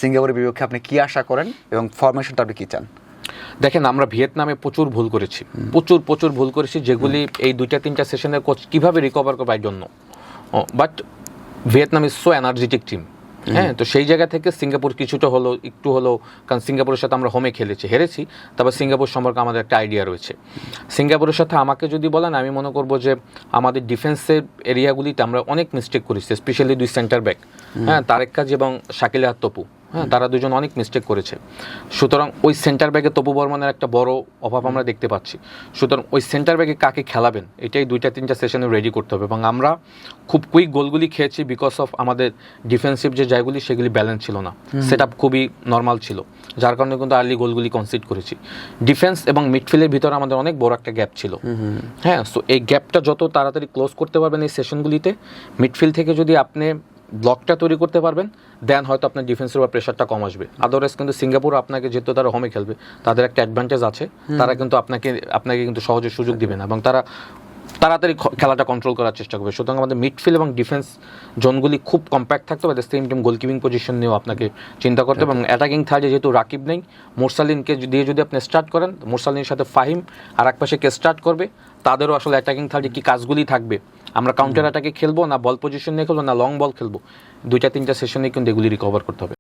সিঙ্গাপুরের বিপক্ষে আপনি কি আশা করেন এবং ফরমেশনটা আপনি কি চান? দেখেন, আমরা ভিয়েতনামে প্রচুর ভুল করেছি, প্রচুর ভুল করেছি, যেগুলি এই 2-3টা সেশনের কোচ কীভাবে রিকভার করবে I don't know, but Vietnam is so energetic team. হ্যাঁ, তো সেই জায়গা থেকে সিঙ্গাপুর কিছুটা হলো, একটু হলো, কারণ সিঙ্গাপুরের সাথে আমরা হোমে খেলেছি, হেরেছি, তবে সিঙ্গাপুর সম্পর্কে আমাদের একটা আইডিয়া রয়েছে। সিঙ্গাপুরের সাথে আমাকে যদি বলেন, আমি মনে করবো যে আমাদের ডিফেন্সের এরিয়াগুলিতে আমরা অনেক মিস্টেক করেছি, স্পেশালি 2 সেন্টার ব্যাক, হ্যাঁ, তারেক কাজী এবং শাকিল আহমেদ তপু, হ্যাঁ, তারা দুজন অনেক মিস্টেক করেছে। সুতরাং ওই সেন্টার ব্যাগে তপু বর্মনের একটা বড় অভাব আমরা দেখতে পাচ্ছি। সুতরাং ওই সেন্টার ব্যাগে কাকে খেলাবেন, এটাই 2-3টা সেশনে রেডি করতে হবে। এবং আমরা খুব কুইক গোলগুলি খেয়েছি বিকজ অফ আমাদের ডিফেন্সিভ যে জায়গাগুলি সেগুলি ব্যালেন্স ছিল না, সেট আপ খুবই নর্মাল ছিল, যার কারণে কিন্তু আর্লি গোলগুলি কনসিড করেছি। ডিফেন্স এবং মিডফিল্ডের ভিতরে আমাদের অনেক বড় একটা গ্যাপ ছিল। হ্যাঁ, সো এই গ্যাপটা যত তাড়াতাড়ি ক্লোজ করতে পারবেন এই সেশনগুলিতে, মিডফিল্ড থেকে যদি আপনি ব্লকটা তৈরি করতে পারবেন, দেন হয়তো আপনার ডিফেন্সের উপর প্রেশারটা কম আসবে। আদারওয়াইজ কিন্তু সিঙ্গাপুর আপনাকে, যেহেতু তারা হোমে খেলবে, তাদের একটা অ্যাডভান্টেজ আছে, তারা কিন্তু আপনাকে কিন্তু সহজে সুযোগ দিবে না এবং তারা তাড়াতাড়ি খেলাটা কন্ট্রোল করার চেষ্টা করবে। সুতরাং আমাদের মিডফিল্ড এবং ডিফেন্স জোনগুলি খুব কম্প্যাক্ট থাকতে হবে, সেম টাইম গোলকিপিং পজিশন নিয়েও আপনাকে চিন্তা করতে হবে। এবং অ্যাটাকিং থার্ডে যেহেতু রাকিব নেই, মোরসালিনকে দিয়ে যদি আপনি স্টার্ট করেন, মোরসালিনের সাথে ফাহিম আর এক পাশে কে স্টার্ট করবে, তাদেরও আসলে অ্যাটাকিং থার্ডে কী কাজগুলি থাকবে, আমরা কাউন্টার অ্যাটাকে খেলবো না বল পজিশন নিয়ে খেলবো না লং বল খেলবো, 2-3টা সেশনে কিন্তু এগুলি রিকভার করতে হবে।